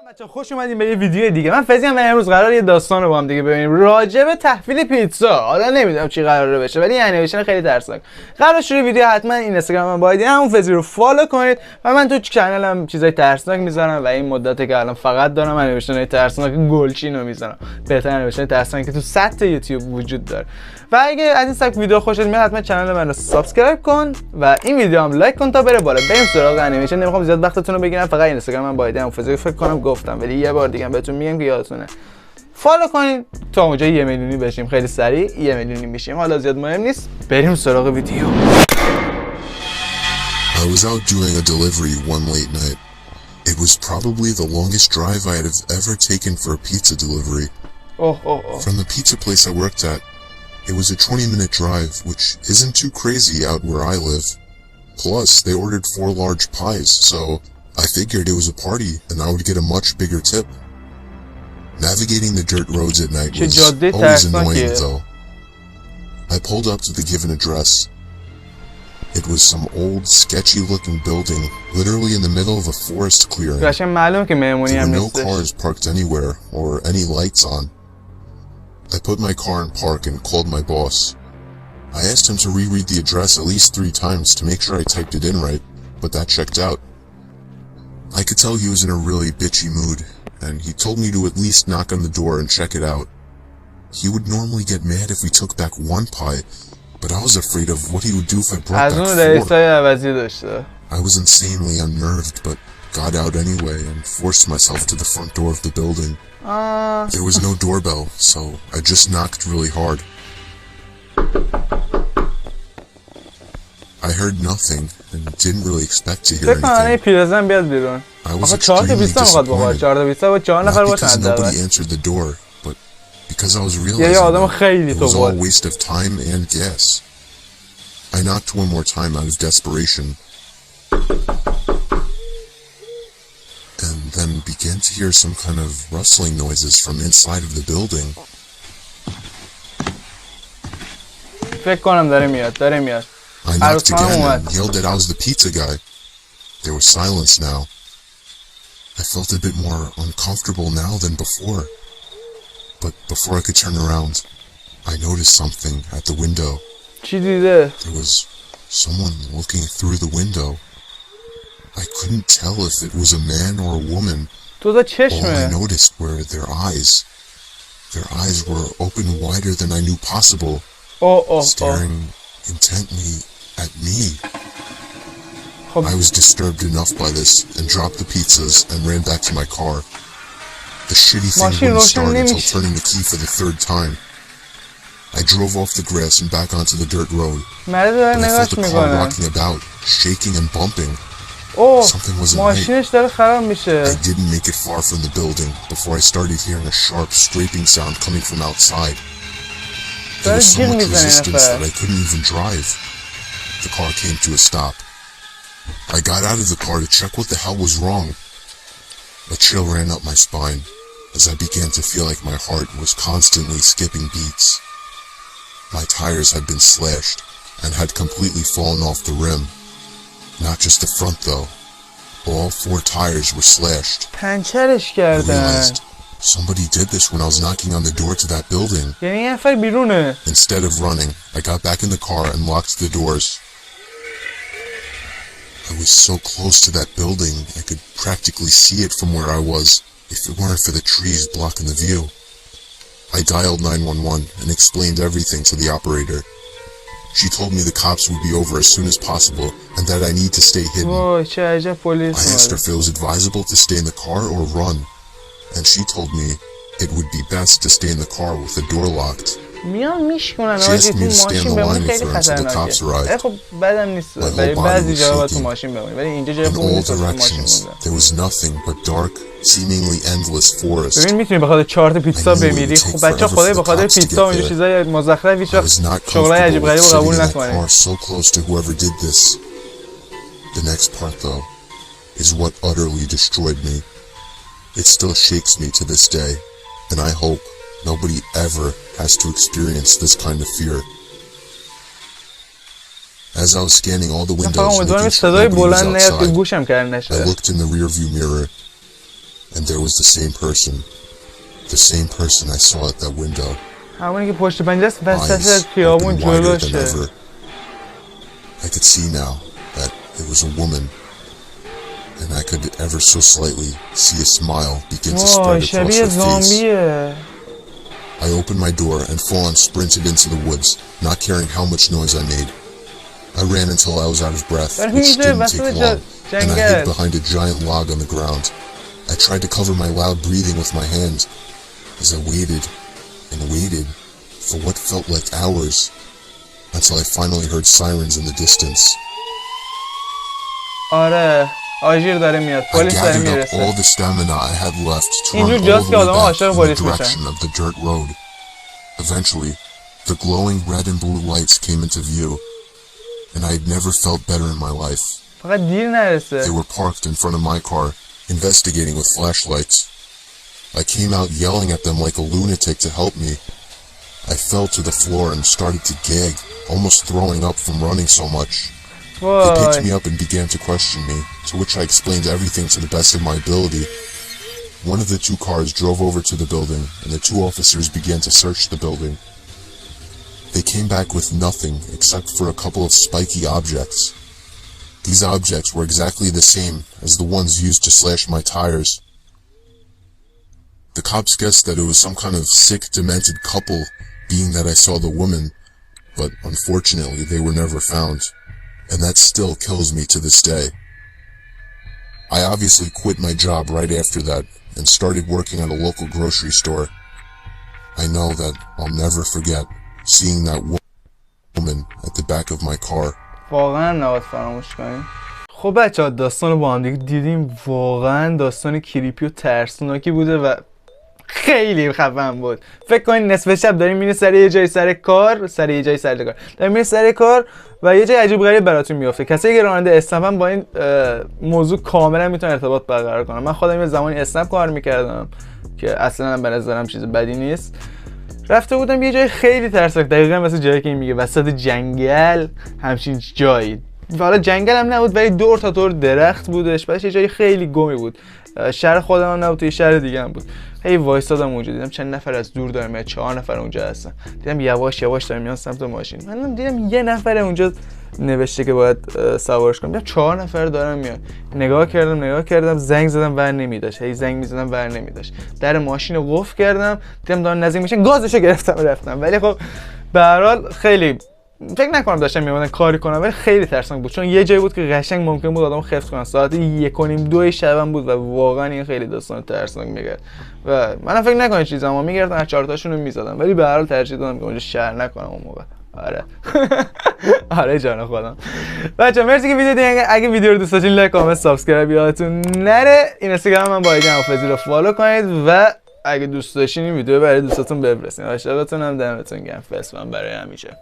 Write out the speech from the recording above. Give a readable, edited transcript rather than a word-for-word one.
بچه‌ها خوش اومدین به یه ویدیو دیگه. من فزی ام و امروز قراره یه داستان رو با هم دیگه ببینیم راجع به تحویل پیتزا. حالا نمیدونم چی قراره بشه ولی انیمیشن خیلی ترسناک. قرار شروع ویدیو حتما این اینستاگرام من باید همون فزی رو فالو کنید و من تو کانالم چیزای ترسناک میذارم و این مدته که الان فقط دارم انیمیشنای ترسناک گلچین رو میذارم. بهترین انیمیشن ترسناک که تو سطح یوتیوب وجود داره. و اگه از این سبک ویدیو خوشت میاد حتما کانال من رو سابسکرایب کن و این ویدیو هم لایک کن تا بره بالا. بریم سراغ انیمیشن. نمیخوام زیاد وقتتون رو بگیرم، فقط اینستاگرام من باید ام فزی فکر کنم گفتم ولی یه بار دیگه بهتون میگم که یادتونه فالو کنین تا اونجا 1 میلیونی بشیم. خیلی سریع 1 میلیونی میشیم. حالا زیاد مهم نیست، بریم سراغ ویدیو. I was out doing a delivery one late night. It was probably the longest drive I had ever taken for a pizza delivery. From the pizza place I worked at, it was a 20-minute drive, which isn't too crazy out where I live. Plus, they ordered 4 large pies, so I figured it was a party and I would get a much bigger tip. Navigating the dirt roads at night was always annoying though. I pulled up to the given address. It was some old, sketchy-looking building, literally in the middle of a forest clearing. There were no cars parked anywhere, or any lights on. I put my car in park and called my boss. I asked him to reread the address at least 3 times to make sure I typed it in right, but that checked out. I could tell he was in a really bitchy mood, and he told me to at least knock on the door and check it out. He would normally get mad if we took back 1 pie, but I was afraid of what he would do if I brought back 4. I was insanely unnerved, but got out anyway and forced myself to the front door of the building. There was no doorbell, so I just knocked really hard. I heard nothing and didn't really expect to hear anything. I was extremely disappointed, not because nobody answered the door, but because I was realizing it was all a waste of time and gas. I knocked 1 more time out of desperation, and then began to hear some kind of rustling noises from inside of the building. I knocked again and yelled that I was the pizza guy. There was silence now. I felt a bit more uncomfortable now than before. But before I could turn around, I noticed something at the window. There was someone looking through the window. I couldn't tell if it was a man or a woman. All I noticed were their eyes. Their eyes were open wider than I knew possible, staring intently at me. I was disturbed enough by this and dropped the pizzas and ran back to my car. The shitty thing wouldn't start until turning the key for the 3rd time. I drove off the grass and back onto the dirt road, but I felt the car rocking about, shaking and bumping. Something wasn't right. I didn't make it far from the building before I started hearing a sharp scraping sound coming from outside. There was so much resistance that I couldn't even drive. The car came to a stop. I got out of the car to check what the hell was wrong. A chill ran up my spine as I began to feel like my heart was constantly skipping beats. My tires had been slashed and had completely fallen off the rim. Not just the front though. All 4 tires were slashed. I realized somebody did this when I was knocking on the door to that building. Instead of running, I got back in the car and locked the doors. I was so close to that building, I could practically see it from where I was, if it weren't for the trees blocking the view. I dialed 911 and explained everything to the operator. She told me the cops would be over as soon as possible and that I need to stay hidden. I asked her if it was advisable to stay in the car or run, and she told me it would be best to stay in the car with the door locked. She asked me to stay on the line with her until the cops arrived. I hope I was shaking. In all directions, there was nothing but dark, seemingly endless forest. I knew it would take forever for the cops to get there. I was not comfortable with sitting in that car so close to whoever did this. The next part, though, is what utterly destroyed me. It still shakes me to this day, and I hope nobody ever has to experience this kind of fear. As I was scanning all the windows, making sure nobody was outside, I looked in the rearview mirror. and there was the same person I saw at that window. همونی که پشت پنجره است وسط Eyes خیابون open wider than جلوشه. ever. I could see now that it was a woman, and I could ever so slightly see a smile begin to spread across شبیه her face. زامبیه. I opened my door and full-on sprinted into the woods, not caring how much noise I made. I ran until I was out of breath, which didn't take long, and I hid behind a giant log on the ground. I tried to cover my loud breathing with my hand, as I waited and waited for what felt like hours, until I finally heard sirens in the distance. آره آژیر داره میاد. I پلیس داره gathered up میرسه. all the stamina I had left to اینجور run all جاست the که way آدم back عاشق in the پلیس میشن. direction of the dirt road. Eventually, the glowing red and blue lights came into view, and I had never felt better in my life. فقط دیر نرسه. They were parked in front of my car, investigating with flashlights. I came out yelling at them like a lunatic to help me. I fell to the floor and started to gag, almost throwing up from running so much. They picked me up and began to question me, to which I explained everything to the best of my ability. One of the two cars drove over to the building, and the two officers began to search the building. They came back with nothing except for a couple of spiky objects. These objects were exactly the same as the ones used to slash my tires. The cops guessed that it was some kind of sick, demented couple, being that I saw the woman, but unfortunately they were never found, and that still kills me to this day. I obviously quit my job right after that and started working at a local grocery store. I know that I'll never forget seeing that woman at the back of my car. واقعا نباید فراموش کنیم. خب بچه‌ها داستان رو با هم دیگه دیدیم. واقعا داستان کریپی و ترسناکی بوده و خیلی خفن بود. فکر کنین نصف شب داریم میرین سر یه جای سر کار، داریم میرین سر کار و یه جای عجیب غریب براتون میافته. کسایی که راننده اسنپن با این موضوع کاملا میتونن ارتباط برقرار کنن. من خودم یه زمانی اسنپ کار میکردم که اصلا به نظرم چیز بدی نیست. رفته بودم یه جای خیلی ترسناک، دقیقاً مثل جایی که این میگه، وسط جنگل، همچین جایی. حالا جنگل هم نبود ولی دور تا دور درخت بودش. بعدش یه جای خیلی گمی بود. شهر خودم هم نبود، توی شهر دیگه هم بود. هی وایسادم اونجا، دیدم چند نفر از دور دارن میاد، 4 نفر اونجا هستن. دیدم یواش یواش دارن میان سمت ماشین. من دیدم یه نفر اونجا نوشته که باید سوارش کنم. دیدم 4 نفر دارن میان. نگاه کردم، زنگ زدم ور نمیداش. هی زنگ میزدم ور نمیداش. در ماشین رو قفل کردم، دیدم دارن نزدیک میشن، گازشو گرفتم رفتم. ولی خب به هر حال خیلی فکر نکنم داشتم میومدن کاری کنم، ولی خیلی ترسناک بود چون یه جایی بود که قشنگ ممکن بود آدمو خفت کنن. ساعت 1:30-2 شبم بود و واقعا این خیلی داستان ترسناک میگرد و منم فکر نکنم چیزی اما میگردن هر 4 تاشونو میزدم، ولی به هر حال ترجیح دادم که اونجا شهر نکنم اون موقع. آره آره جان خودم. بچه‌ها مرسی که ویدیو دیدین. اگه ویدیو رو دوست داشتین لایک، کامنت، سابسکرایب یادتون نره. این اینستاگرام من با amo fezi رو فالو کنید و اگه دوست داشتین این ویدیو برای دوستاتون بفرستین. عاشقتونم، دمتون گرم. فس من برای همیشه.